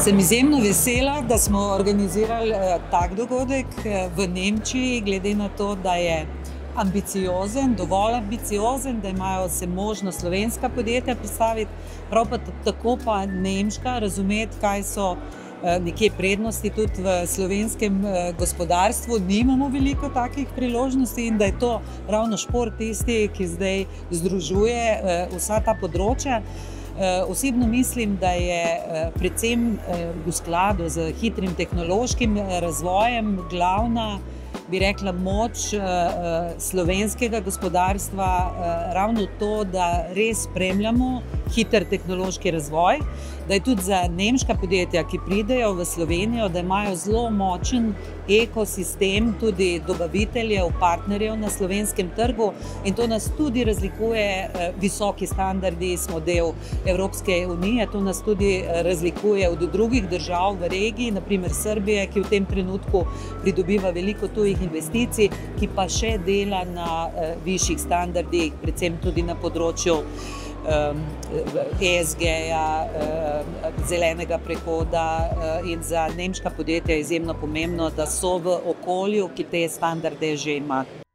Sem izjemno vesela, da smo organizirali tak dogodek v Nemčiji, glede na to, da je ambiciozen, dovolj ambiciozen, da imajo se možnost slovenska podjetja predstaviti, prav pa tako pa nemška, razumeti, kaj so nekje prednosti tudi v slovenskem gospodarstvu. Nimamo veliko takih priložnosti in da je to ravno šport tisti, ki zdaj združuje vsa ta področja. Osebno mislim, da je predvsem v skladu z hitrim tehnološkim razvojem glavna, bi rekla, moč slovenskega gospodarstva ravno to, da res spremljamo hiter tehnološki razvoj, da je tudi za nemška podjetja, ki pridejo v Slovenijo, da imajo zelo močen ekosistem tudi dobaviteljev, partnerjev na slovenskem trgu in to nas tudi razlikuje, visoki standardi, smo del Evropske unije, to nas tudi razlikuje od drugih držav v regiji, naprimer Srbije, ki v tem trenutku pridobiva veliko tujih investicij, ki pa še dela na višjih standardih, predvsem tudi na področju ESG-ja, zelenega prehoda in za nemška podjetja je izjemno pomembno, da so v okolju, ki te standarde že ima.